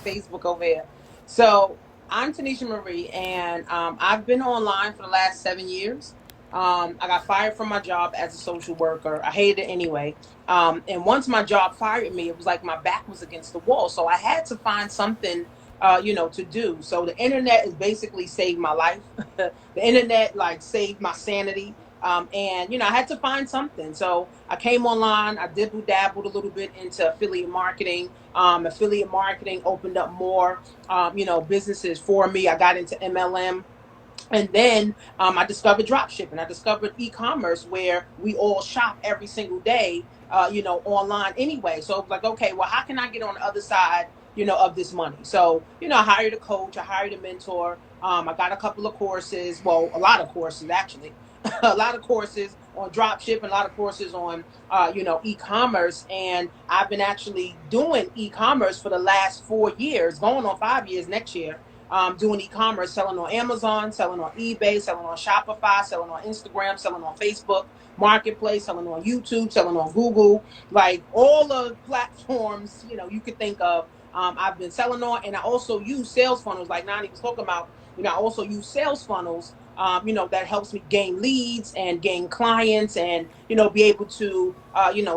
Facebook over here. So I'm Tanisha Marie, and I've been online for the last 7 years. I got fired from my job as a social worker. I hated it anyway. And once my job fired me, it was like my back was against the wall. So I had to find something, to do. So the internet has basically saved my life. The internet like saved my sanity. And I had to find something. So I came online. I dibble dabbled a little bit into affiliate marketing. Affiliate marketing opened up more, businesses for me. I got into MLM. And then I discovered drop shipping. I discovered e-commerce where we all shop every single day, online anyway. So it was like, okay, well, how can I get on the other side, of this money? So, I hired a coach, I hired a mentor. I got a couple of courses, well, a lot of courses actually, a lot of courses on drop shipping, a lot of courses on, e-commerce. And I've been actually doing e-commerce for the last 4 years, going on 5 years next year, doing e-commerce, selling on Amazon, selling on eBay, selling on Shopify, selling on Instagram, selling on Facebook Marketplace, selling on YouTube, selling on Google, like all the platforms, you could think of. I've been selling on, and I also use sales funnels like Nani was talking about. I also use sales funnels, that helps me gain leads and gain clients and, be able to,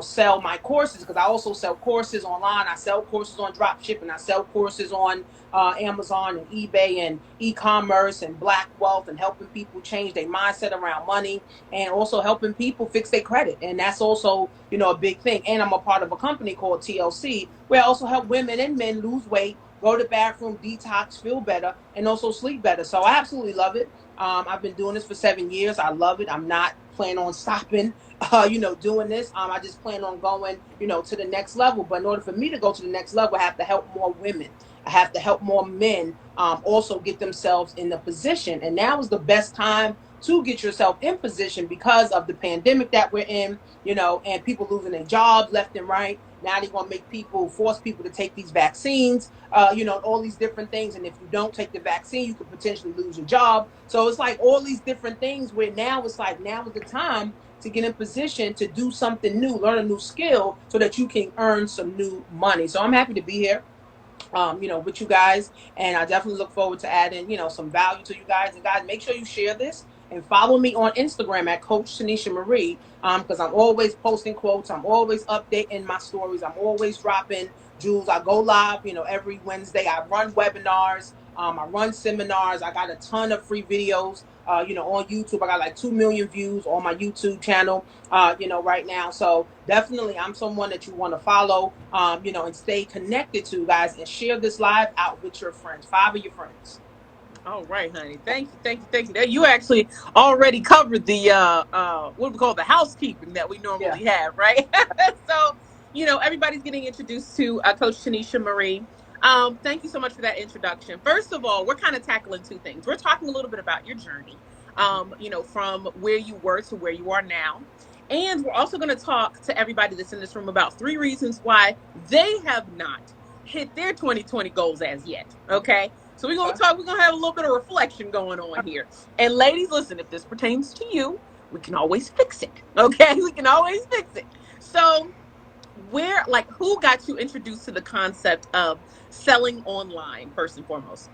sell my courses, because I also sell courses online. I sell courses on drop shipping. I sell courses on Amazon and eBay and e-commerce and black wealth, and helping people change their mindset around money, and also helping people fix their credit. And that's also, a big thing. And I'm a part of a company called TLC, where I also help women and men lose weight, go to the bathroom, detox, feel better, and also sleep better. So I absolutely love it. I've been doing this for 7 years. I love it. I'm not planning on stopping, doing this. I just plan on going, to the next level. But in order for me to go to the next level, I have to help more women. I have to help more men also get themselves in the position. And now is the best time to get yourself in position because of the pandemic that we're in, and people losing their jobs left and right. Now they're going to force people to take these vaccines, all these different things. And if you don't take the vaccine, you could potentially lose your job. So it's like all these different things where now it's like, now is the time to get in position to do something new, learn a new skill so that you can earn some new money. So I'm happy to be here, with you guys. And I definitely look forward to adding, some value to you guys. And guys, make sure you share this and follow me on Instagram at Coach Tanisha Marie, because I'm always posting quotes. I'm always updating my stories. I'm always dropping jewels. I go live, every Wednesday. I run webinars. I run seminars. I got a ton of free videos, on YouTube. I got like 2 million views on my YouTube channel, right now. So definitely I'm someone that you want to follow, and stay connected to, guys, and share this live out with your friends. 5 of your friends. All right, honey. Thank you, thank you, thank you. You actually already covered the what we call the housekeeping that we Yeah. normally have, right? So, everybody's getting introduced to Coach Tanisha Marie. Thank you so much for that introduction. First of all, we're kind of tackling two things. We're talking a little bit about your journey, from where you were to where you are now. And we're also going to talk to everybody that's in this room about 3 reasons why they have not hit their 2020 goals as yet. Okay. So we're gonna talk, we're gonna have a little bit of reflection going on here. And ladies, listen, if this pertains to you, we can always fix it. Okay, we can always fix it. So who got you introduced to the concept of selling online, first and foremost?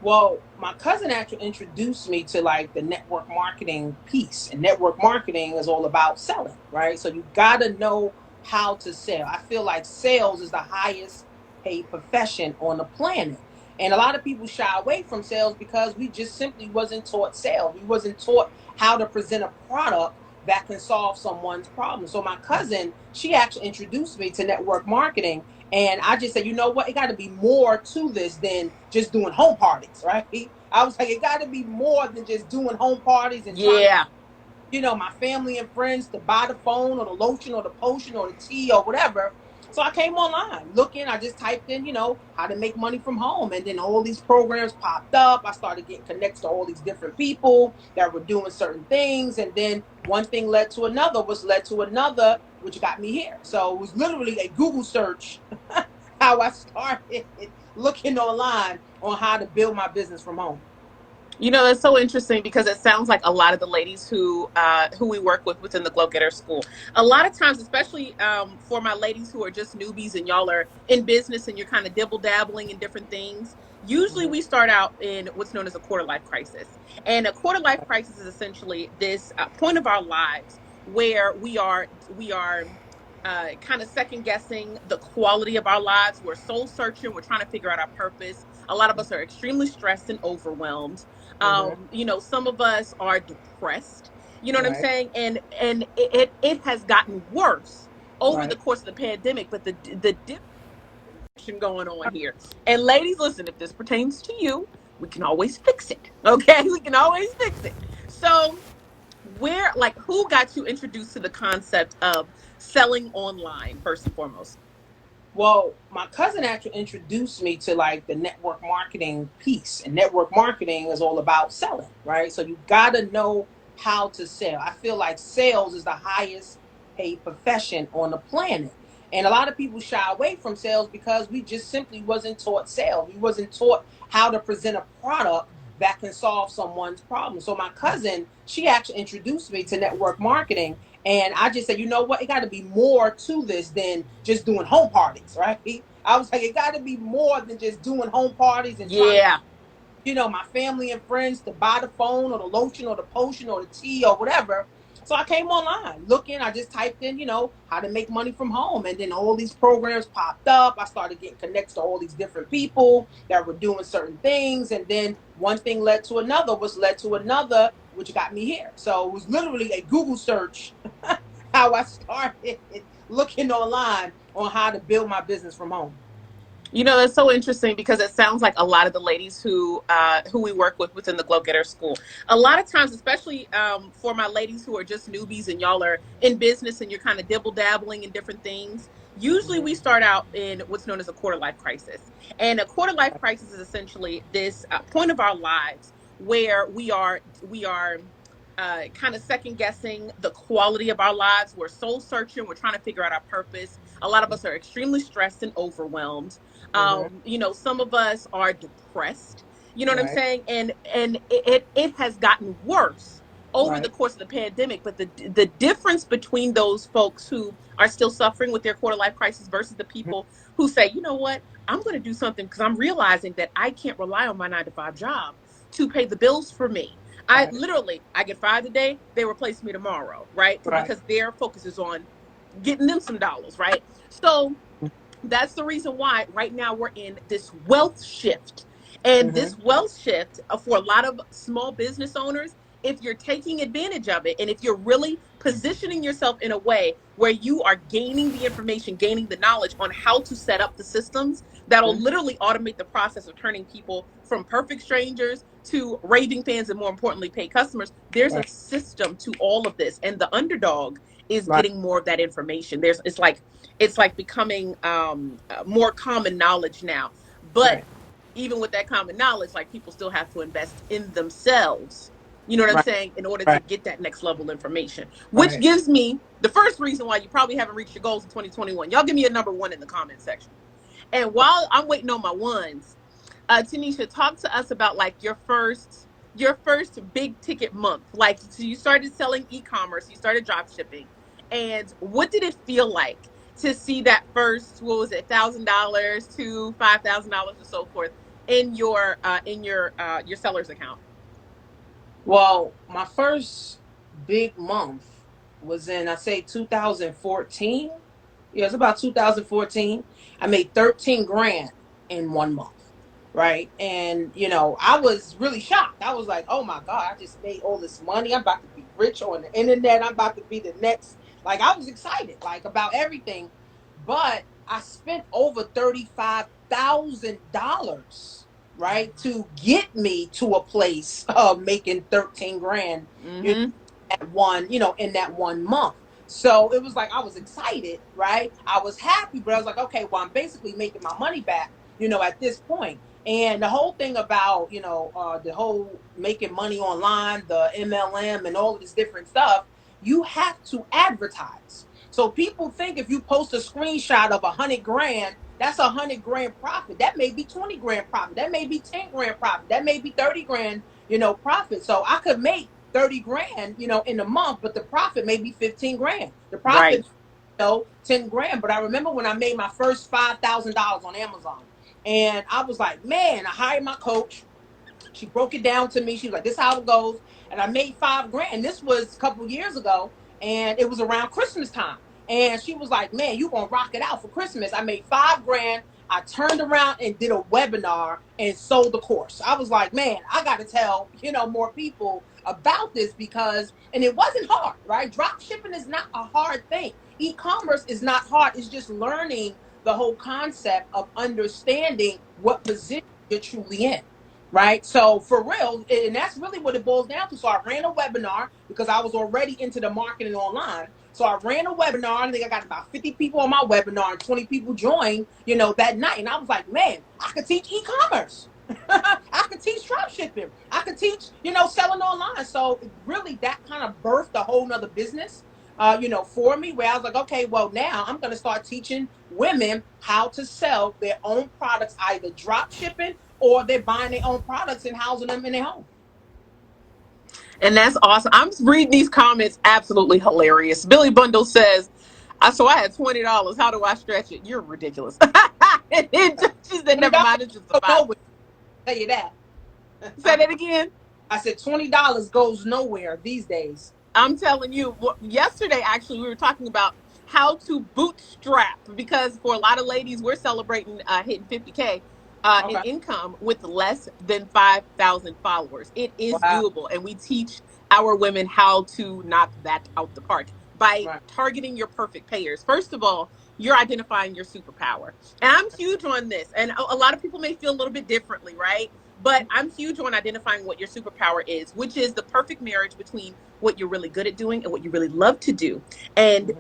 Well, my cousin actually introduced me to like the network marketing piece, and network marketing is all about selling, right? So you got to know how to sell. I feel like sales is the highest paid profession on the planet. And a lot of people shy away from sales because we just simply wasn't taught sales. We wasn't taught how to present a product that can solve someone's problem. So my cousin, she actually introduced me to network marketing, and I just said, you know what? It got to be more to this than just doing home parties, right? I was like, it got to be more than just doing home parties and trying to, Yeah. my family and friends to buy the phone or the lotion or the potion or the tea or whatever. So I came online looking. I just typed in, how to make money from home. And then all these programs popped up. I started getting connected to all these different people that were doing certain things. And then one thing led to another, which got me here. So it was literally a Google search how I started looking online on how to build my business from home. You know, that's so interesting because it sounds like a lot of the ladies who we work with within the Glow Getter School. A lot of times, especially for my ladies who are just newbies and y'all are in business and you're kind of dibble dabbling in different things. Usually, Mhm. we start out in what's known as a quarter life crisis, and a quarter life crisis is essentially this point of our lives where we are kind of second guessing the quality of our lives. We're soul searching. We're trying to figure out our purpose. A lot of us are extremely stressed and overwhelmed. Mhm. Some of us are depressed. You know what I'm Right. saying? And it has gotten worse over the Right. course of the pandemic. But the difference going on here. And ladies, listen, if this pertains to you, we can always fix it. Okay, we can always fix it. So where like who got you introduced to the concept of selling online first and foremost? Well, my cousin actually introduced me to like the network marketing piece, and network marketing is all about selling, right? So you got to know how to sell. I feel like sales is the highest paid profession on the planet. And a lot of people shy away from sales because we just simply wasn't taught sales. We wasn't taught how to present a product that can solve someone's problem. So my cousin, she actually introduced me to network marketing, and I just said, you know what? It got to be more to this than just doing home parties, right? I was like, it got to be more than just doing home parties and trying to, Yeah. my family and friends to buy the phone or the lotion or the potion or the tea or whatever. So I came online looking. I just typed in, how to make money from home. And then all these programs popped up. I started getting connected to all these different people that were doing certain things. And then one thing led to another, which led to another, which got me here. So it was literally a Google search how I started looking online on how to build my business from home. You know, that's so interesting because it sounds like a lot of the ladies who we work with within the Glow Getter School. A lot of times, especially for my ladies who are just newbies and y'all are in business and you're kind of dibble dabbling in different things. Usually, we Mm-hmm. start out in what's known as a quarter life crisis, and a quarter life crisis is essentially this point of our lives where we are kind of second guessing the quality of our lives. We're soul searching. We're trying to figure out our purpose. A lot of us are extremely stressed and overwhelmed. Mm-hmm. Some of us are depressed. You know what I'm Right. saying? And it has gotten worse over the Right. course of the pandemic. But the difference between those folks who are still suffering with their quarter life crisis versus the people who say, you know what, I'm going to do something because I'm realizing that I can't rely on my 9 to 5 job to pay the bills for me. Right. I get fired today, they replace me tomorrow, right? Right. Because their focus is on getting them some dollars, right? So that's the reason why right now we're in this wealth shift. And Mm-hmm. this wealth shift for a lot of small business owners, if you're taking advantage of it and if you're really positioning yourself in a way where you are gaining the information, gaining the knowledge on how to set up the systems that'll literally automate the process of turning people from perfect strangers to raving fans and more importantly, paid customers, there's a Right. system to all of this. And the underdog is Right. getting more of that information. It's like becoming more common knowledge now. But Right. even with that common knowledge, like people still have to invest in themselves. You know what I'm Right. saying? In order to Right. get that next level information, which Right. gives me the first reason why you probably haven't reached your goals in 2021. Y'all give me a number one in the comment section. And while I'm waiting on my ones, Tanisha, talk to us about like your first big ticket month. Like, so you started selling e-commerce, you started drop shipping, and what did it feel like to see that first? What was it, $1,000 to $5,000 or so forth in your seller's account? Well, my first big month was in, I say, 2014. Yeah, it's about 2014. I made 13 grand in 1 month. Right. And, I was really shocked. I was like, oh my God, I just made all this money. I'm about to be rich on the internet. I'm about to be the next. Like, I was excited, like, about everything. But I spent over $35,000, right, to get me to a place of making 13 grand, Mm-hmm. in that 1 month. So it was like I was excited, right? I was happy, but I was like, okay, well, I'm basically making my money back, at this point. And the whole thing about, the whole making money online, the MLM and all of this different stuff, you have to advertise. So people think if you post a screenshot of 100 grand, that's 100 grand profit. That may be 20 grand profit. That may be 10 grand profit. That may be 30 grand profit. So I could make 30 grand, in a month, but the profit may be 15 grand. The Right. profit, 10 grand. But I remember when I made my first $5,000 on Amazon, and I was like, man, I hired my coach. She broke it down to me. She was like, this is how it goes. And I made 5 grand. And this was a couple of years ago. And it was around Christmas time. And she was like, man, you gonna rock it out for Christmas. I made 5 grand. I turned around and did a webinar and sold the course. I was like, man, I gotta tell, more people about this, because and it wasn't hard, right? Drop shipping is not a hard thing. E-commerce is not hard. It's just learning the whole concept of understanding what position you're truly in. Right. So for real, and that's really what it boils down to. So I ran a webinar because I was already into the marketing online. So I ran a webinar. I think I got about 50 people on my webinar and 20 people joined, that night. And I was like, man, I could teach e-commerce. I could teach drop shipping. I could teach, selling online. So really that kind of birthed a whole nother business, for me, where I was like, okay, well, now I'm going to start teaching women how to sell their own products, either drop shipping or they're buying their own products and housing them in their home. And that's awesome. I'm reading these comments. Absolutely hilarious. Billy Bundle says, so I had $20. How do I stretch it? You're ridiculous. And then she said, never mind. It's just a five. Nowhere, I'll tell you that. Say that again. I said $20 goes nowhere these days. I'm telling you, yesterday, actually, we were talking about how to bootstrap, because for a lot of ladies, we're celebrating hitting 50K in Okay. income with less than 5,000 followers. It is Wow. doable. And we teach our women how to knock that out the park by Right. targeting your perfect payers. First of all, you're identifying your superpower. And I'm huge on this. And a lot of people may feel a little bit differently, right? But I'm huge on identifying what your superpower is, which is the perfect marriage between what you're really good at doing and what you really love to do, and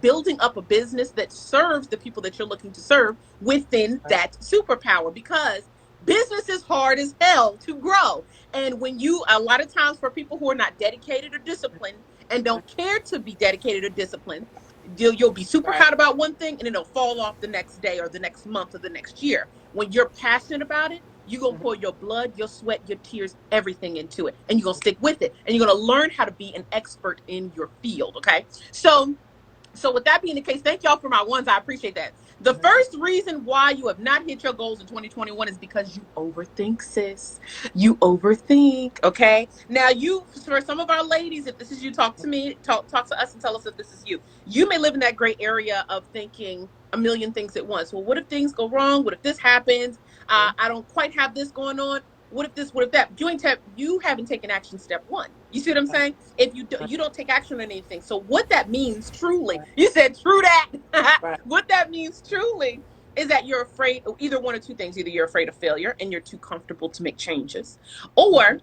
building up a business that serves the people that you're looking to serve within that superpower. Because business is hard as hell to grow, and when you, a lot of times, for people who are not dedicated or disciplined and don't care to be dedicated or disciplined, you'll be super Right. hot about one thing and it'll fall off the next day or the next month or the next year. When you're passionate about it, you're going to pour your blood, your sweat, your tears, everything into it. And you're going to stick with it. And you're going to learn how to be an expert in your field. Okay. So with that being the case, thank y'all for my ones. I appreciate that. The first reason why you have not hit your goals in 2021 is because you overthink, sis. You overthink. Okay. Now, for some of our ladies, if this is you, talk to me, talk to us and tell us if this is you. You may live in that gray area of thinking a million things at once. Well, what if things go wrong? What if this happens? I don't quite have this going on. What if this? What if that? You haven't taken action step one. You see what I'm saying? If you don't take action on anything. So what that means truly, you said true that. Right. What that means truly is that you're afraid of either one or two things. Either you're afraid of failure and you're too comfortable to make changes, or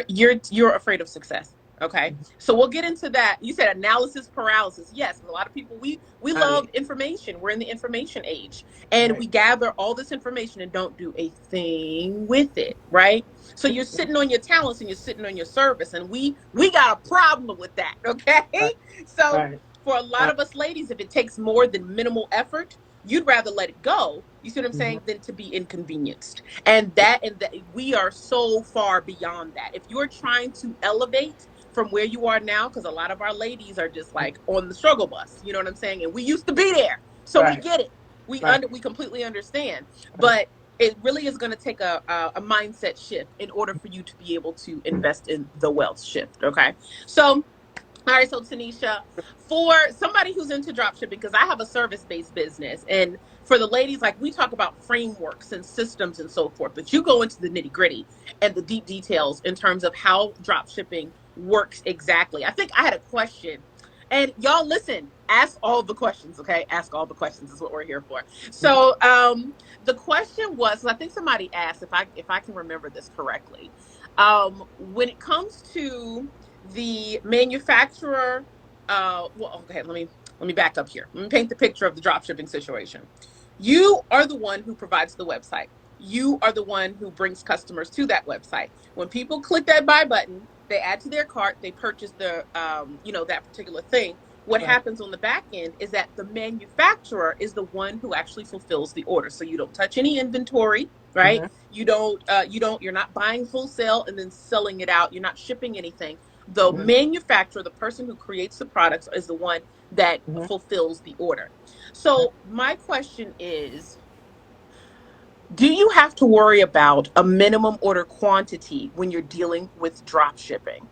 you're afraid of success. Okay, so we'll get into that. You said analysis paralysis. Yes, a lot of people, we love information. We're in the information age, and we gather all this information and don't do a thing with it, right? So you're sitting on your talents and you're sitting on your service, and we got a problem with that. Okay, so for a lot of us ladies, if it takes more than minimal effort, you'd rather let it go, you see what I'm saying, than to be inconvenienced. And that we are so far beyond that. If you're trying to elevate from where you are now, because a lot of our ladies are just like on the struggle bus, you know what I'm saying? And we used to be there. So we get it. We completely understand. But it really is going to take a mindset shift in order for you to be able to invest in the wealth shift. Okay. So all right, so Tanisha, for somebody who's into dropshipping, because I have a service-based business, and for the ladies, like, we talk about frameworks and systems and so forth, but you go into the nitty-gritty and the deep details in terms of how dropshipping works exactly. I think I had a question, and y'all listen, ask all the questions, okay? Ask all the questions is what we're here for. So the question was, I think somebody asked, if I can remember this correctly, when it comes to the manufacturer, let me back up here. Let me paint the picture of the dropshipping situation. You are the one who provides the website. You are the one who brings customers to that website. When people click that buy button, they add to their cart, they purchase that particular thing. What happens on the back end is that the manufacturer is the one who actually fulfills the order. So you don't touch any inventory. right? Mm-hmm. You're not buying wholesale and then selling it out. You're not shipping anything. The Mm-hmm. manufacturer, the person who creates the products, is the one that Mm-hmm. fulfills the order. So my question is, do you have to worry about a minimum order quantity when you're dealing with drop shipping?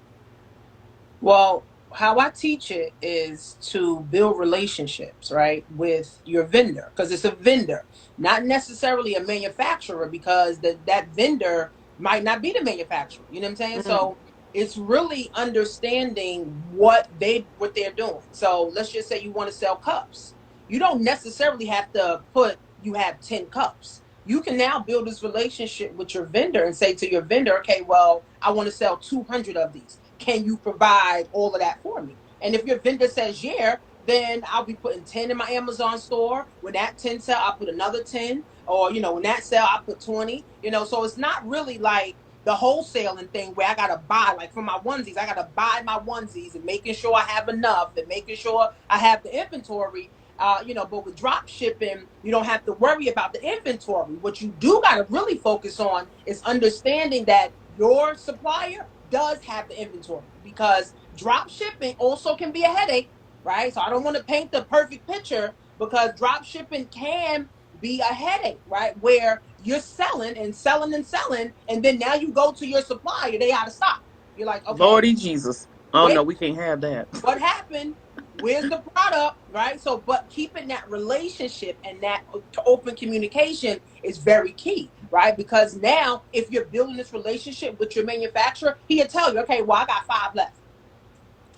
Well, how I teach it is to build relationships, right, with your vendor, because it's a vendor, not necessarily a manufacturer, because that vendor might not be the manufacturer. You know what I'm saying? Mm, So it's really understanding what they're doing. So let's just say you want to sell cups. You don't necessarily have to put you have 10 cups. You can now build this relationship with your vendor and say to your vendor, okay, well, I want to sell 200 of these. Can you provide all of that for me? And if your vendor says yeah, then I'll be putting 10 in my Amazon store. When that 10 sell, I'll put another 10. Or, when that sell, I'll put 20. So it's not really like the wholesaling thing where I gotta buy, like for my onesies, I gotta buy my onesies and making sure I have enough and making sure I have the inventory. But with drop shipping, you don't have to worry about the inventory. What you do got to really focus on is understanding that your supplier does have the inventory, because drop shipping also can be a headache, right? So I don't want to paint the perfect picture, because drop shipping can be a headache, right? Where you're selling and selling and selling, and then now you go to your supplier, they out of stock. You're like, okay, Lordy Jesus. Oh where no, we can't have that. what happened? Where's the product? Right. So, but keeping that relationship and that open communication is very key, right? Because now, if you're building this relationship with your manufacturer, he'll tell you, okay, well, I got 5 left.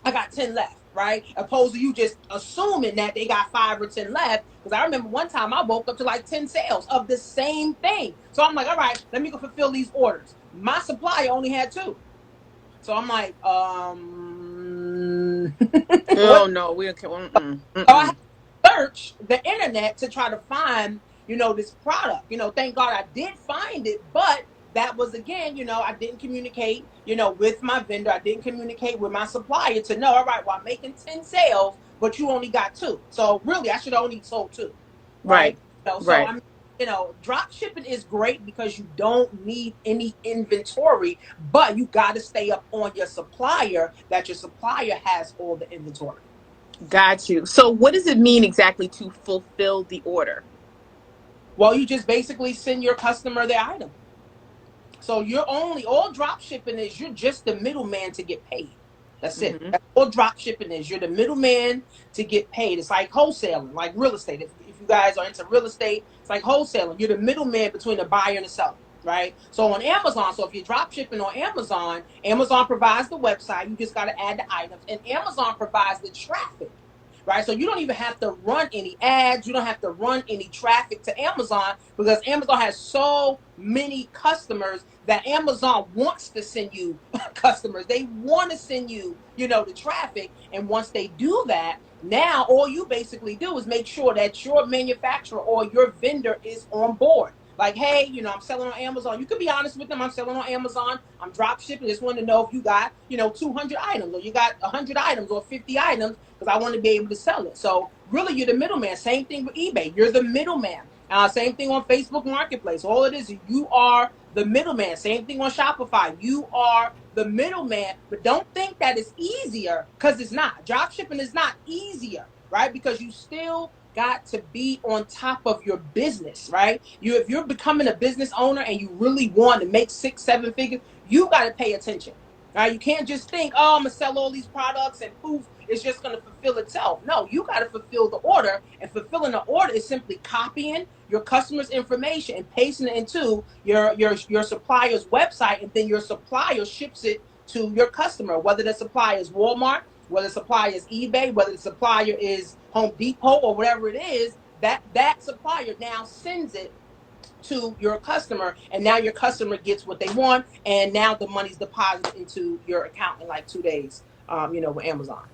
I got 10 left, right? Opposed to you just assuming that they got 5 or 10 left. Because I remember one time I woke up to like 10 sales of the same thing. So I'm like, all right, let me go fulfill these orders. My supplier only had 2. So I'm like, Oh what? no, we don't care. Mm-mm, So I had mm-mm. to search the internet to try to find, this product. Thank God I did find it, but that was again, I didn't communicate, with my vendor. I didn't communicate with my supplier to know, all right, well, I'm making 10 sales, but you only got 2. So really, I should have only sold 2, right? Right. So Right. I'm drop shipping is great because you don't need any inventory, but you got to stay up on your supplier that your supplier has all the inventory. Got you. So what does it mean exactly to fulfill the order? Well, you just basically send your customer their item. So you're only all drop shipping is you're just the middleman to get paid. That's it. Mm-hmm. That's all drop shipping is. You're the middleman to get paid. It's like wholesaling, like real estate. If you guys are into real estate, it's like wholesaling. You're the middleman between the buyer and the seller, right? So on Amazon, so if you're drop shipping on Amazon, Amazon provides the website. You just got to add the items, and Amazon provides the traffic, right? So you don't even have to run any ads. You don't have to run any traffic to Amazon, because Amazon has so many customers that Amazon wants to send you customers. They want to send you, the traffic. And once they do that, now all you basically do is make sure that your manufacturer or your vendor is on board. Like, hey, I'm selling on Amazon. You can be honest with them. I'm selling on Amazon. I'm drop shipping. Just want to know if you got, 200 items, or you got 100 items or 50 items, because I want to be able to sell it. So really, you're the middleman. Same thing with eBay. You're the middleman. Same thing on Facebook Marketplace. All it is, you are the middleman. Same thing on Shopify. You are the middleman. But don't think that it's easier, because it's not. Drop shipping is not easier, right? Because you still got to be on top of your business, right? If you're becoming a business owner and you really want to make 6, 7 figures, you got to pay attention. Right? You can't just think, oh, I'm gonna sell all these products and poof, it's just gonna fulfill itself. No, you got to fulfill the order, and fulfilling the order is simply copying your customer's information and pasting it into your supplier's website, and then your supplier ships it to your customer. Whether the supplier is Walmart, whether the supplier is eBay, whether the supplier is Home Depot, or whatever it is, that supplier now sends it to your customer, and now your customer gets what they want, and now the money's deposited into your account in like 2 days, with Amazon.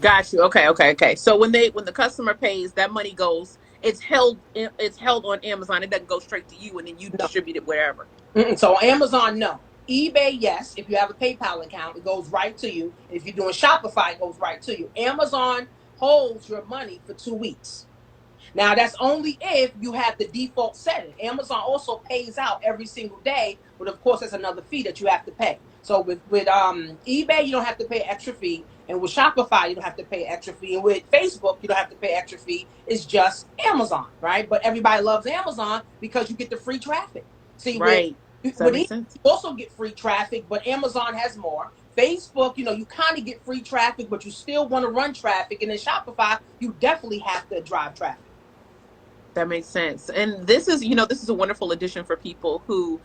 Got you. Okay, okay, okay. So when the customer pays, that money goes, it's held on Amazon. It doesn't go straight to you and then you No. distribute it wherever. Mm-mm. So Amazon, no. eBay, yes. If you have a PayPal account, it goes right to you. If you're doing Shopify, it goes right to you. Amazon holds your money for 2 weeks. Now that's only if you have the default setting. Amazon also pays out every single day, but of course there's another fee that you have to pay. So with eBay you don't have to pay extra fee, and with Shopify you don't have to pay extra fee, and with Facebook you don't have to pay extra fee. It's just Amazon, right? But everybody loves Amazon because you get the free traffic. See, Right. So that with makes eBay sense. you also get free traffic, but Amazon has more. Facebook, you kind of get free traffic, but you still want to run traffic. And in Shopify, you definitely have to drive traffic. That makes sense. And this is, this is a wonderful addition for people who,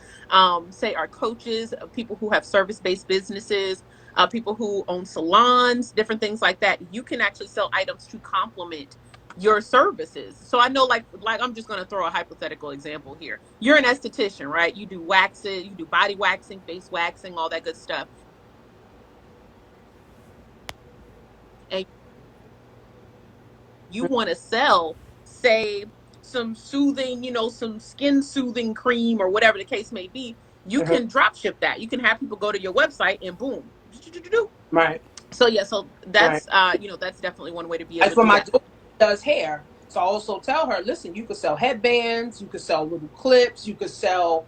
say, are coaches, people who have service-based businesses, people who own salons, different things like that. You can actually sell items to complement your services. So I know, like I'm just going to throw a hypothetical example here. You're an esthetician, right? You do waxes, you do body waxing, face waxing, all that good stuff. And you want to sell, say, some soothing, some skin soothing cream or whatever the case may be, you Mhm. can drop ship that. You can have people go to your website and boom. Right, So yeah, so right. that's definitely one way to be able Like to for do my that. daughter does hair. So I also tell her, listen, you could sell headbands, you could sell little clips, you could sell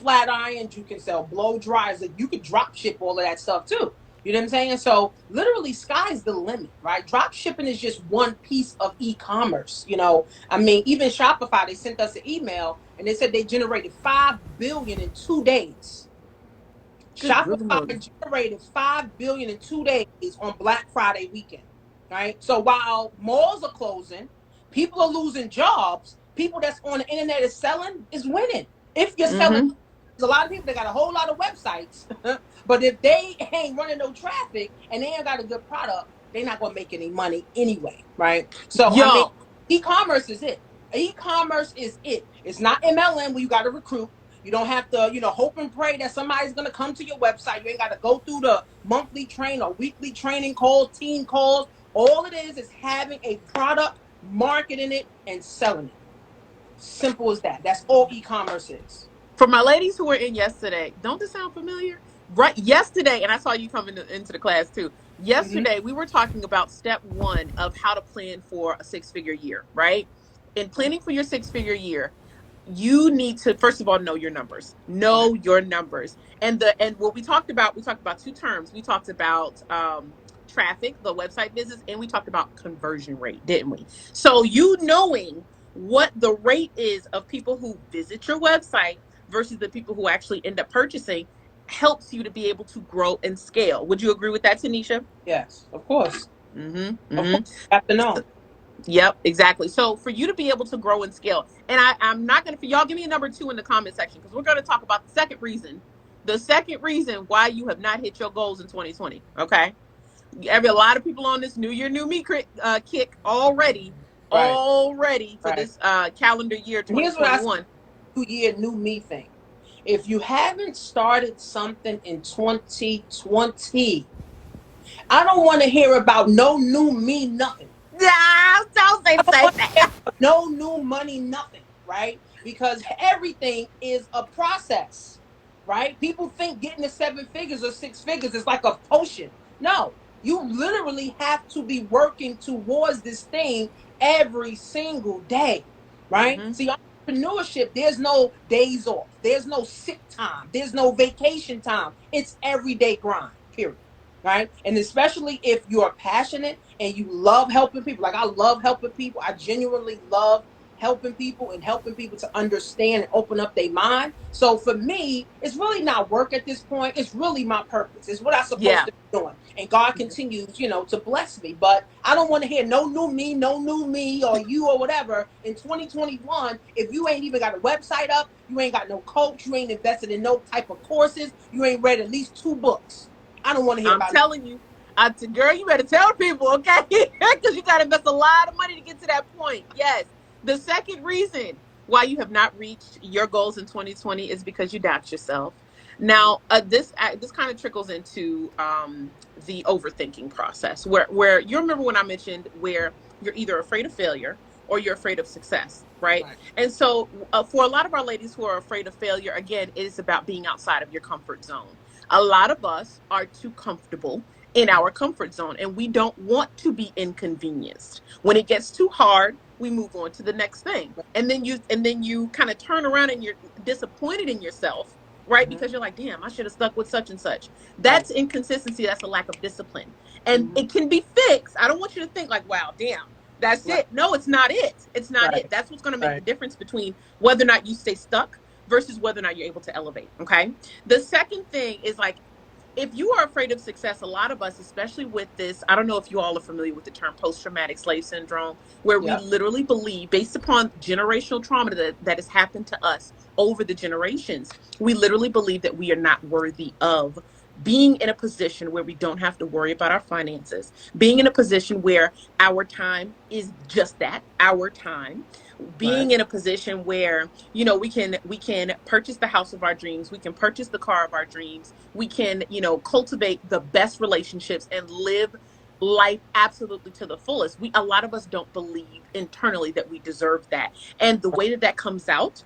flat irons, you can sell blow dries. Like, you could drop ship all of that stuff too. You know what I'm saying? So literally, sky's the limit, right? Drop shipping is just one piece of e-commerce. I mean, even Shopify, they sent us an email and they said they generated 5 billion in 2 days. Good Lord. Shopify generated 5 billion in 2 days on Black Friday weekend. Right. So while malls are closing, people are losing jobs. People that's on the internet is selling is winning. If you're selling, Mm-hmm. there's a lot of people that got a whole lot of websites, but if they ain't running no traffic and they ain't got a good product, they're not gonna make any money anyway. Right. So I mean, Yo, e-commerce is it. E-commerce is it. It's not MLM where you got to recruit. You don't have to, hope and pray that somebody's going to come to your website. You ain't got to go through the monthly train or weekly training calls, team calls. All it is having a product, marketing it, and selling it. Simple as that. That's all e-commerce is. for my ladies who were in yesterday, don't this sound familiar? Right, yesterday, and I saw you come into the class too. Mm-hmm. Yesterday, we were talking about step one of how to plan for a 6-figure year, right? In planning for your 6-figure year, you need to first of all know your numbers. Right. Know your numbers. And what we talked about two terms. We talked about traffic, the website business, and we talked about conversion rate, didn't we? So you knowing what the rate is of people who visit your website versus the people who actually end up purchasing helps you to be able to grow and scale. Would you agree with that, Tanisha? Yes, of course. Mm-hmm. Of Mm-hmm. course. You have to know. Yep, exactly. So for you to be able to grow and scale, and I'm not gonna for y'all give me a number two in the comment section because we're gonna talk about the second reason why you have not hit your goals in 2020. Okay, every a lot of people on this New Year, New Me kick Right. already for Right. this calendar year And here's what I say: 2021. New year, new me thing. If you haven't started something in 2020, I don't want to hear about no new me, nothing. Ah, don't say I don't say want to hear that. about no new money, nothing, right? Because everything is a process, right? People think getting to 7 figures or 6 figures is like a potion. No, you literally have to be working towards this thing every single day, right? Mm-hmm. See, entrepreneurship, there's no days off, there's no sick time, there's no vacation time. It's everyday grind, period. Right. And especially if you're passionate and you love helping people, like I love helping people. I genuinely love helping people and helping people to understand and open up their mind. So for me, it's really not work at this point. It's really my purpose. It's what I'm supposed Yeah. to be doing. And God continues, to bless me. But I don't want to hear no new me or you or whatever in 2021. If you ain't even got a website up, you ain't got no coach, you ain't invested in no type of courses, you ain't read at least 2 books. I don't want to hear I'm about it. telling you, girl, you better tell people, okay? Because you got to invest a lot of money to get to that point. Yes. The second reason why you have not reached your goals in 2020 is because you doubt yourself. Now, this kind of trickles into the overthinking process, where you remember when I mentioned where you're either afraid of failure or you're afraid of success, right? Right. And so, for a lot of our ladies who are afraid of failure, again, it is about being outside of your comfort zone. A lot of us are too comfortable in our comfort zone and we don't want to be inconvenienced. When it gets too hard, we move on to the next thing. And then you kind of turn around and you're disappointed in yourself, right? Mm-hmm. Because you're like, damn, I should have stuck with such and such. Right. That's inconsistency. That's a lack of discipline. And Mm-hmm. it can be fixed. I don't want you to think like, wow, damn, that's Right. it. No, it's not it. It's not it. Right. That's what's going to make the Right. difference between whether or not you stay stuck versus whether or not you're able to elevate. Okay. The second thing is like, if you are afraid of success, a lot of us, especially with this, I don't know if you all are familiar with the term post traumatic slave syndrome, where we Yep. literally believe, based upon generational trauma that has happened to us over the generations, we literally believe that we are not worthy of being in a position where we don't have to worry about our finances, being in a position where our time is just that, our time, Right. being in a position where, you know, we can purchase the house of our dreams, we can purchase the car of our dreams, we can, you know, cultivate the best relationships and live life absolutely to the fullest. We, a lot of us don't believe internally that we deserve that. And the way that that comes out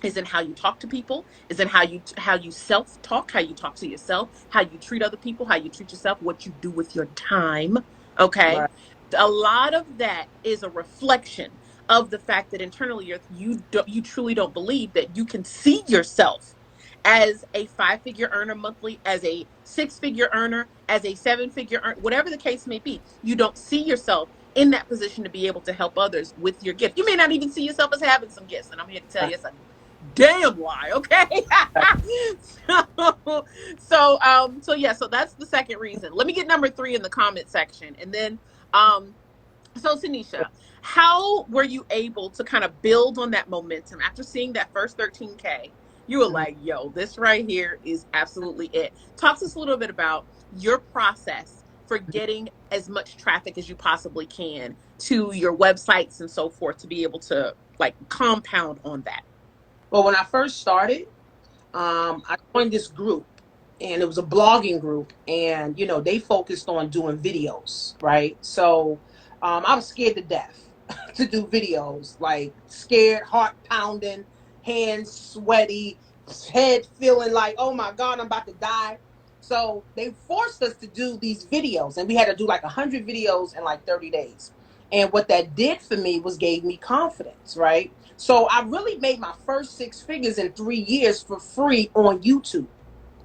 is in how you talk to people, is in how you self talk, how you talk to yourself, how you treat other people, how you treat yourself, what you do with your time. Okay, Right. a lot of that is a reflection of the fact that internally you truly don't believe that you can see yourself as a five-figure earner monthly, as a six-figure earner, as a seven-figure earner, whatever the case may be. You don't see yourself in that position to be able to help others with your gift. You may not even see yourself as having some gifts, and I'm here to tell Right. you it's a damn lie. Okay. Right. So yeah, so that's the second reason. Let me get number three in the comment section, and then um so Tanisha, how were you able to kind of build on that momentum after seeing that first 13K? You were Mhm. like, yo, this right here is absolutely it. Talk to us a little bit about your process for getting as much traffic as you possibly can to your websites and so forth to be able to like compound on that. Well, when I first started, I joined this group, and it was a blogging group, and they focused on doing videos, right? So I was scared to death to do videos, like scared, heart pounding, hands sweaty, head feeling like, oh my God, I'm about to die. So they forced us to do these videos, and we had to do like 100 videos in like 30 days. And what that did for me was gave me confidence, right? So I really made my first six figures in 3 years for free on YouTube,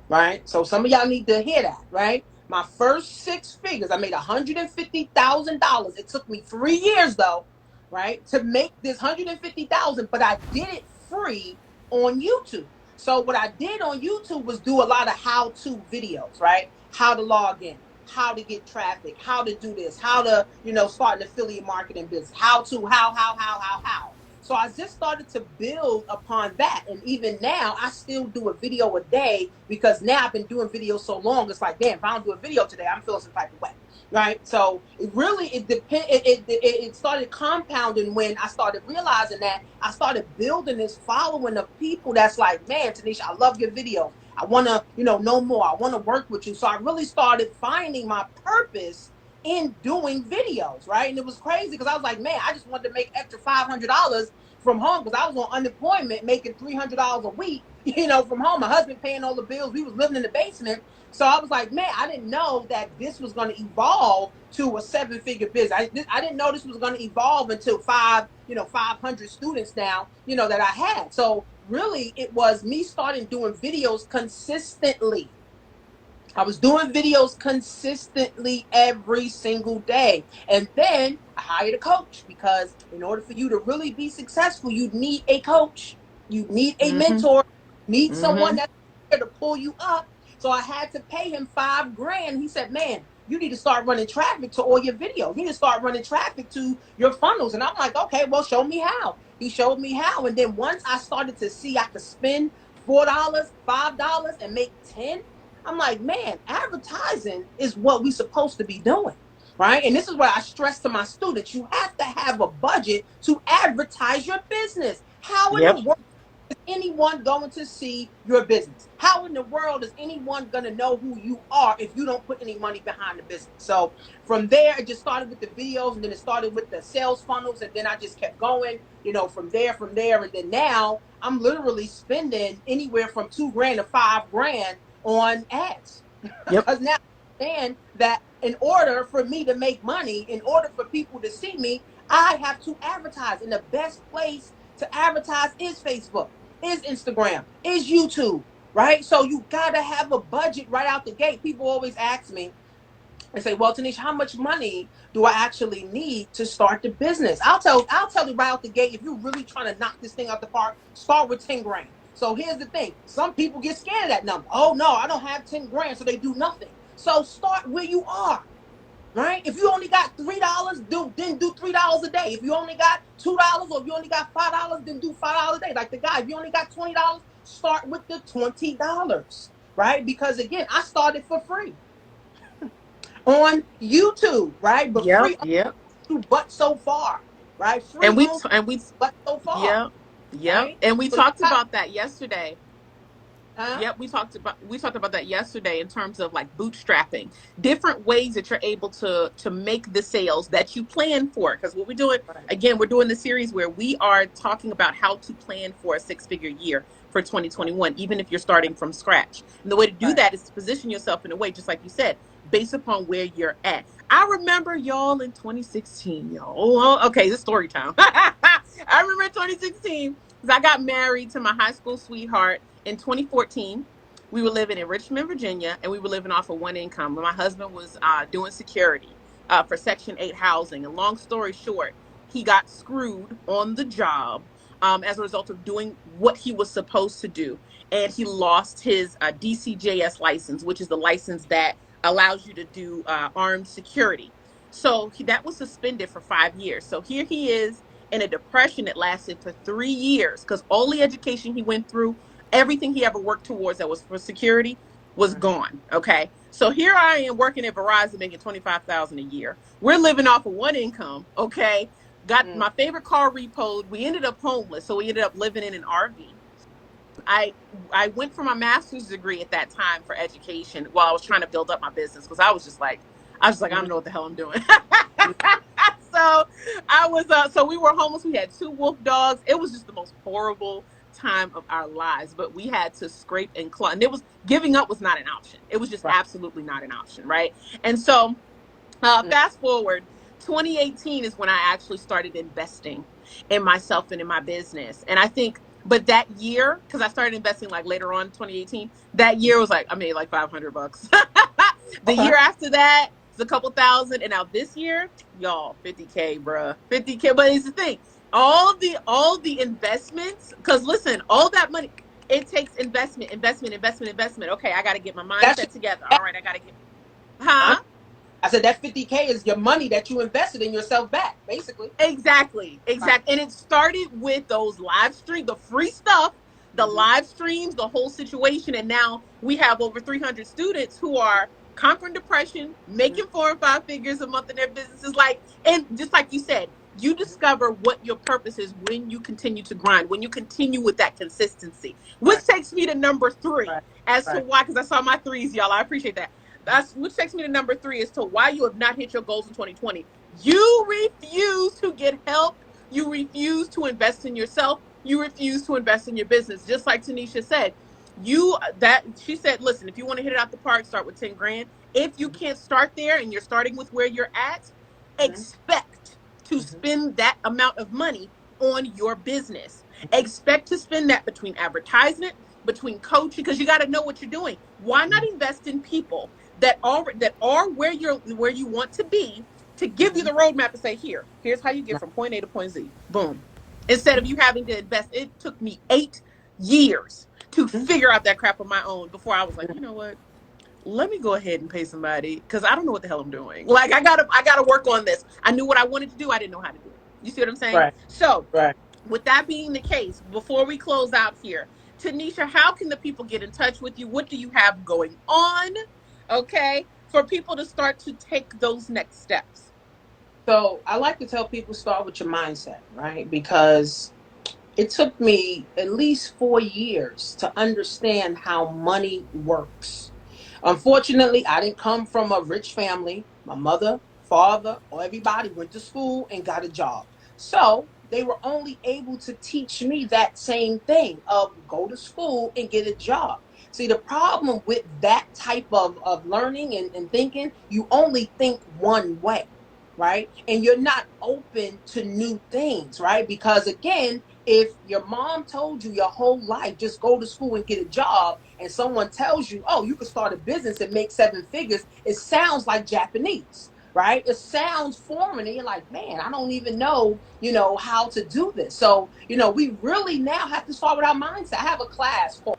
right? So some of y'all need to hear that, right? My first six figures, I made $150,000. It took me 3 years though, right, to make this 150,000, but I did it free on YouTube. So what I did on YouTube was do a lot of how-to videos, right? How to log in, how to get traffic, how to do this, how to, start an affiliate marketing business, how to, how. So I just started to build upon that. And even now, I still do a video a day because now I've been doing videos so long. It's like, damn, if I don't do a video today, I'm feeling some type of way. Right. So it really, it started compounding when I started realizing that I started building this following of people that's like, man, Tanisha, I love your videos. I want to, know more. I want to work with you. So I really started finding my purpose in doing videos, right? And it was crazy because I was like, man, I just wanted to make extra $500 from home because I was on unemployment making $300 a week, from home. My husband paying all the bills. We was living in the basement. So I was like, man, I didn't know that this was going to evolve to a seven-figure business. I didn't know this was going to evolve until 500 students now, that I had. So really, it was me starting doing videos consistently. I was doing videos consistently every single day. And then I hired a coach because in order for you to really be successful, you need a coach. You need a Mm-hmm. mentor. You need someone Mm-hmm. that's there to pull you up. So I had to pay him $5,000. He said, man, you need to start running traffic to all your videos. You need to start running traffic to your funnels. And I'm like, okay, well, show me how. He showed me how. And then once I started to see I could spend $4, $5 and make 10, I'm like, man, advertising is what we're supposed to be doing, right? And this is what I stress to my students. You have to have a budget to advertise your business. How in the Yep. world is anyone going to see your business? How in the world is anyone going to know who you are if you don't put any money behind the business? So from there, it just started with the videos, and then it started with the sales funnels, and then I just kept going, from there. And then now I'm literally spending anywhere from 2 grand to 5 grand on ads. Yep. Because now I understand that in order for me to make money, in order for people to see me, I have to advertise. And the best place to advertise is Facebook, is Instagram, is YouTube, right? So you gotta have a budget right out the gate. People always ask me and say, "Well, Tanisha, how much money do I actually need to start the business?" I'll tell you right out the gate. If you're really trying to knock this thing out the park, start with 10 grand. So here's the thing: some people get scared of that number. Oh no, I don't have 10 grand, so they do nothing. So start where you are. Right? If you only got $3, then do $3 a day. If you only got $2, or if you only got $5, then do $5 a day. Like the guy, if you only got $20, start with the $20. Right? Because again, I started for free on YouTube, right? But Yep, free yep. only but so far, right? And Free we only and we but so far, yep, yep. right? And we So you talked got, about that yesterday. huh? Yep, we talked about that yesterday in terms of like bootstrapping, different ways that you're able to make the sales that you plan for. Because what we're doing, Right. again, we're doing the series where we are talking about how to plan for a six-figure year for Right. 2021, even if you're starting from scratch. And the way to do Right. that is to position yourself in a way, just like you said, based upon where you're at. I remember y'all in 2016, y'all. Oh, okay, this story time. I remember in 2016 because I got married to my high school sweetheart in 2014. We were living in Richmond, Virginia, and we were living off of one income. My husband was doing security for Section 8 housing. And long story short, he got screwed on the job as a result of doing what he was supposed to do. And he lost his DCJS license, which is the license that allows you to do armed security. So that was suspended for 5 years. So here he is in a depression that lasted for 3 years because all the education he went through, everything he ever worked towards that was for security was Right. gone. Okay. So here I am working at Verizon making 25,000 a year. We're living off of one income. Okay. Got Mm. my favorite car repoed. We ended up homeless. So we ended up living in an RV. I I went for my master's degree at that time for education while I was trying to build up my business because I was like I Mhm. don't know what the hell I'm doing. Mhm. So I was so we were homeless. We had two wolf dogs. It was just the most horrible time of our lives, but we had to scrape and claw. And it was giving up was not an option. It was just Right. absolutely not an option, right? And so Mm. fast forward, 2018 is when I actually started investing in myself and in my business. And I think, but that year, because I started investing like later on 2018, that year was like, I made like $500. The Okay. year after that, it's a couple thousand. And now this year, y'all, 50K, bruh. 50K. But it's the thing, all the investments, because listen, all that money, it takes investment, investment, investment, investment. Okay, I got to get my That's your, mindset together. All that, right, I got to get, huh? I said that 50K is your money that you invested in yourself back, basically. Exactly, Right. exactly. And it started with those live stream, the free stuff, the Hmm. live streams, the whole situation. And now we have over 300 students who are conquering depression, Hmm. making 4 or 5 figures a month in their businesses. Like, and just like you said, you discover what your purpose is when you continue to grind, when you continue with that consistency, Right. which takes me to number three Right. as to Right. why, because I saw my threes, y'all. I appreciate that. That's which takes me to number three as to why you have not hit your goals in 2020. You refuse to get help. You refuse to invest in yourself. You refuse to invest in your business. Just like Tanisha said, she said, listen, if you want to hit it out the park, start with 10 grand. If you Hmm. can't start there and you're starting with where you're at, Hmm. expect to Hmm. spend that amount of money on your business. Expect to spend that between advertisement, between coaching, because you got to know what you're doing. Why not invest in people that are where you want to be, to give you Hmm. the roadmap and say, here's how you get from point A to point Z. Boom. Instead of you having to invest, it took me 8 years to Hmm. figure out that crap on my own before I was like, you know what? Let me go ahead and pay somebody because I don't know what the hell I'm doing. Like I gotta work on this. I knew what I wanted to do. I didn't know how to do it. You see what I'm saying? Right. So Right. with that being the case, before we close out here, Tanisha, how can the people get in touch with you? What do you have going on? Okay, for people to start to take those next steps. So I like to tell people start with your mindset, right? Because it took me at least 4 years to understand how money works. Unfortunately, I didn't come from a rich family. My mother, father, or everybody went to school and got a job. So they were only able to teach me that same thing of go to school and get a job. See, the problem with that type of learning and thinking, you only think one way. right? And you're not open to new things, right? Because again, if your mom told you your whole life, just go to school and get a job, and someone tells you, oh, you could start a business and make 7 figures, it sounds like Japanese, right? It sounds foreign, and you're like, man, I don't even know, how to do this. So, we really now have to start with our mindset. I have a class called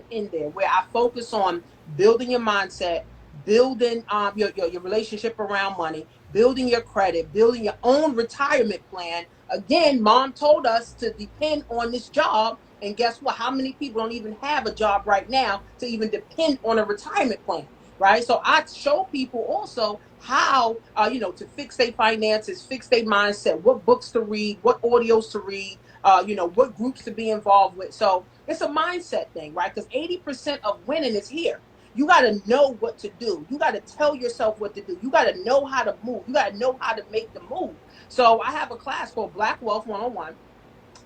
in there where I focus on building your mindset, building your relationship around money, building your credit, building your own retirement plan. Again, mom told us to depend on this job. And guess what? How many people don't even have a job right now to even depend on a retirement plan? Right. So I show people also how, to fix their finances, fix their mindset, what books to read, what audios to read, what groups to be involved with. So it's a mindset thing, right? Because 80% of winning is here. You got to know what to do. You got to tell yourself what to do. You got to know how to move. You got to know how to make the move. So I have a class called Black Wealth 101.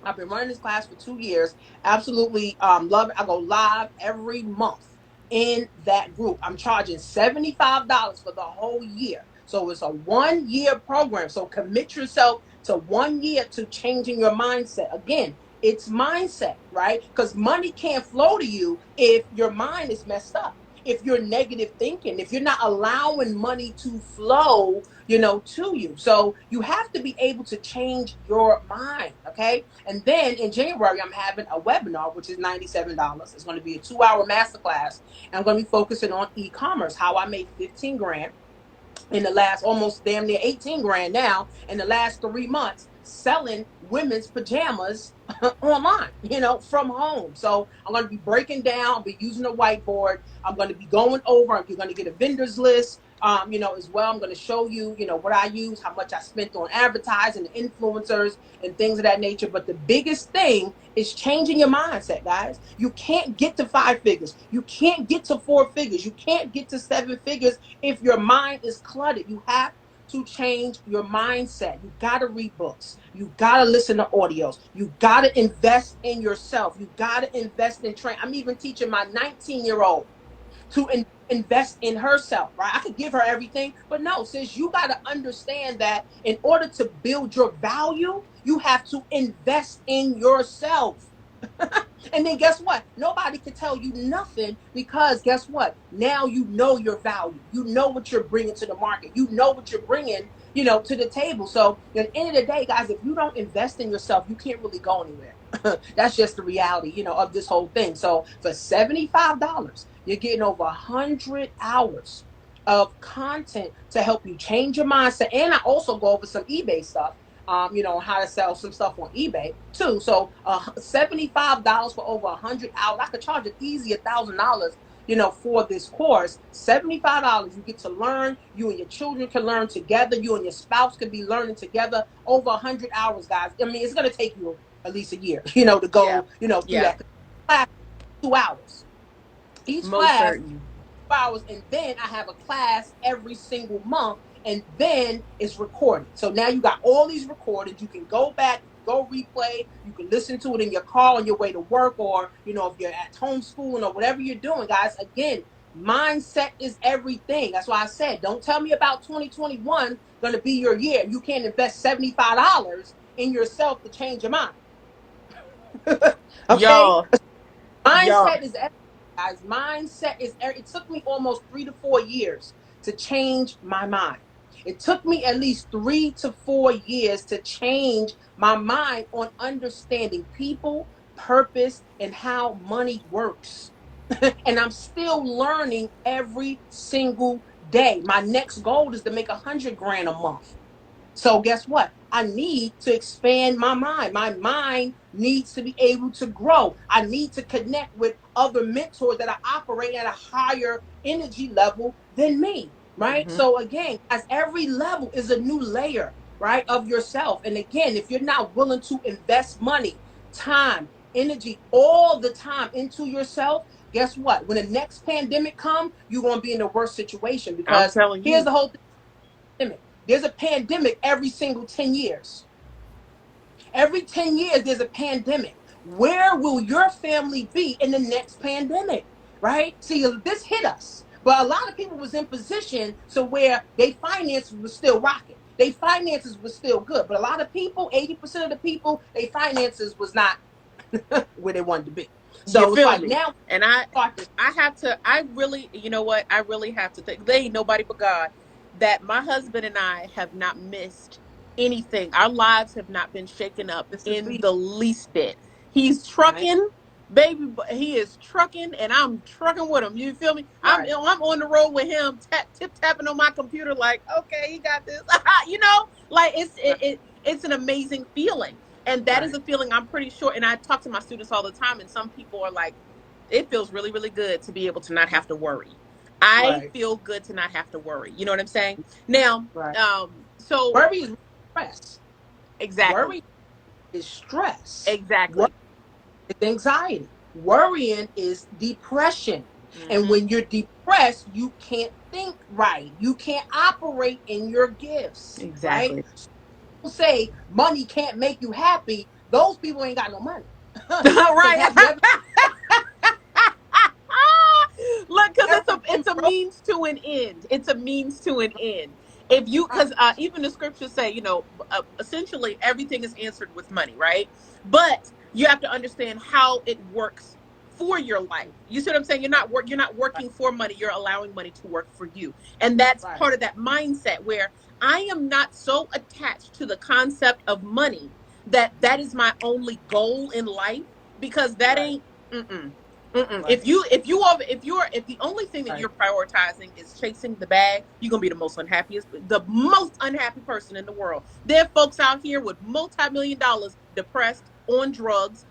I've been running this class for 2 years. Absolutely love it. I go live every month in that group. I'm charging $75 for the whole year. So it's a 1 year program. So commit yourself to 1 year to changing your mindset. Again, it's mindset, right? Because money can't flow to you if your mind is messed up. If you're negative thinking, if you're not allowing money to flow, to you. So you have to be able to change your mind. Okay. And then in January, I'm having a webinar, which is $97. It's going to be a 2-hour masterclass. And I'm going to be focusing on e-commerce, how I made 15 grand in the last almost damn near 18 grand now in the last 3 months selling women's pajamas online, from home. So I'm going to be breaking down, I'll be using a whiteboard. I'm going to be going over, you're going to get a vendors list, as well. I'm going to show you, what I use, how much I spent on advertising, influencers, and things of that nature. But the biggest thing is changing your mindset, guys. You can't get to 5 figures. You can't get to 4 figures. You can't get to 7 figures if your mind is cluttered. You have to change your mindset. You got to read books. You got to listen to audios. You got to invest in yourself. You got to invest in training. I'm even teaching my 19-year-old to invest in herself, right? I could give her everything, but no, sis, you got to understand that in order to build your value, you have to invest in yourself. And then guess what? Nobody can tell you nothing, because guess what? Now you know your value. You know what you're bringing to the market. You know what you're bringing, to the table. So at the end of the day, guys, if you don't invest in yourself, you can't really go anywhere. That's just the reality, of this whole thing. So for $75, you're getting over 100 hours of content to help you change your mindset. And I also go over some eBay stuff, how to sell some stuff on eBay too. So $75 for over 100 hours. I could charge it easy $1,000, for this course. $75, you get to learn. You and your children can learn together. You and your spouse can be learning together over 100 hours, guys. I mean, it's going to take you at least a year, to Yeah. go, through Yeah. that class. 2 hours. Each Most class certainly. hours, and then I have a class every single month, and then it's recorded. So now you got all these recorded. You can go back, you can go replay, you can listen to it in your car on your way to work, or if you're at home schooling or whatever you're doing, guys. Again, mindset is everything. That's why I said, don't tell me about 2021 going to be your year. You can't invest $75 in yourself to change your mind. Okay. Y'all, y'all. Mindset is everything, guys. Mindset is it took me almost 3 to 4 years to change my mind. It took me at least 3 to 4 years to change my mind on understanding people, purpose, and how money works. And I'm still learning every single day. My next goal is to make 100 grand a month. So guess what? I need to expand my mind. My mind needs to be able to grow. I need to connect with other mentors that are operating at a higher energy level than me, right? Hmm. So again, as every level is a new layer, right, of yourself. And again, if you're not willing to invest money, time, energy, all the time into yourself, guess what? When the next pandemic comes, you're going to be in the worst situation, I'm because telling here's you. the whole pandemic. There's a pandemic every single 10 years. Every 10 years, there's a pandemic. Where will your family be in the next pandemic? Right? See, this hit us. But a lot of people was in position to where their finances was still rocking. Their finances was still good. But a lot of people, 80% of the people, their finances was not where they wanted to be. You So it's feel like me? now And I have to, I really, you know what? I really have to think, they ain't nobody but God, that my husband and I have not missed anything. Our lives have not been shaken up this is in be the least bit. He's right, trucking, baby, he is trucking and I'm trucking with him. You feel me? right, I'm on the road with him, tip tapping on my computer like, okay, he got this. Like right, it's an amazing feeling. And that is right, a feeling I'm pretty sure. And I talk to my students all the time, and some people are like, it feels really, really good to be able to not have to worry. I right, feel good to not have to worry. You know what I'm saying? Now, right. so Worry is stress. exactly, Worry is stress. Worry exactly. is anxiety. Worrying is depression. And Mm-hmm. when you're depressed, you can't think right. You can't operate in your gifts, right? Exactly. People say money can't make you happy. Those people ain't got no money. Because Right. have you ever, Look, because ever been it's a broke? means to an end. It's a means to an end. If you, Right, because even the scriptures say, essentially everything is answered with money, right? But you have to understand how it works for your life. You see what I'm saying? You're not right, working for money. You're allowing money to work for you, and that's right, part of that mindset where I am not so attached to the concept of money that that is my only goal in life, because that right, ain't. Mm-mm. Mm-mm. right, If the only thing that right. you're prioritizing is chasing the bag, you're gonna be the most unhappy person in the world. There are folks out here with multi-million dollars, depressed, on drugs,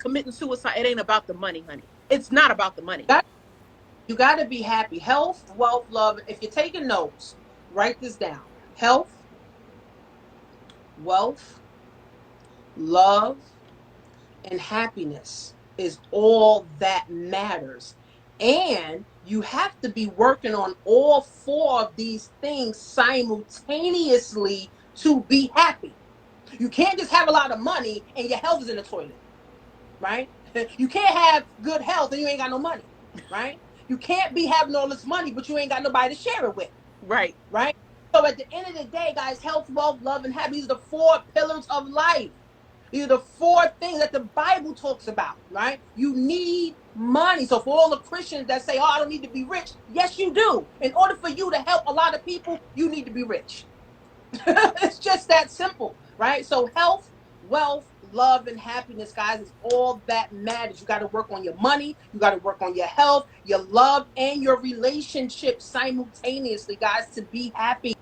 committing suicide. It ain't about the money, honey. It's not about the money. That, you got to be happy. Health, wealth, love. If you're taking notes, write this down. Health, wealth, love, and happiness is all that matters. And you have to be working on all four of these things simultaneously to be happy. You can't just have a lot of money and your health is in the toilet, right? You can't have good health and you ain't got no money, right? You can't be having all this money, but you ain't got nobody to share it with, Right. right? So at the end of the day, guys, health, wealth, love, and happiness are the four pillars of life. These are the four things that the Bible talks about, right? You need money. So for all the Christians that say, oh, I don't need to be rich, yes, you do. In order for you to help a lot of people, you need to be rich. It's just that simple, right? So health, wealth, love, and happiness, guys, is all that matters. You got to work on your money, you got to work on your health, your love, and your relationship simultaneously, guys, to be happy.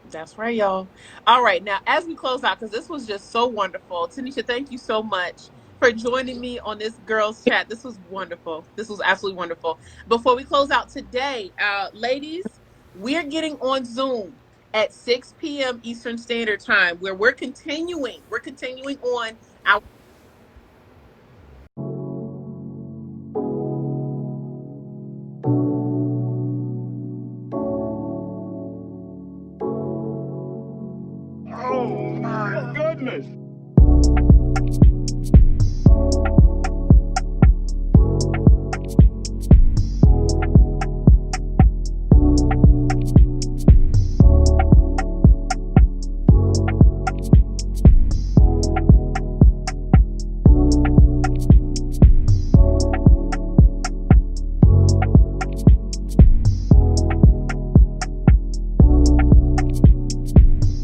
That's right, y'all. All right, now as we close out, because this was just so wonderful, Tanisha, thank you so much for joining me on this girls' chat. This was wonderful. This was absolutely wonderful. Before we close out today, ladies, we're getting on Zoom at 6 p.m. Eastern Standard Time, where we're continuing on our Oh my goodness.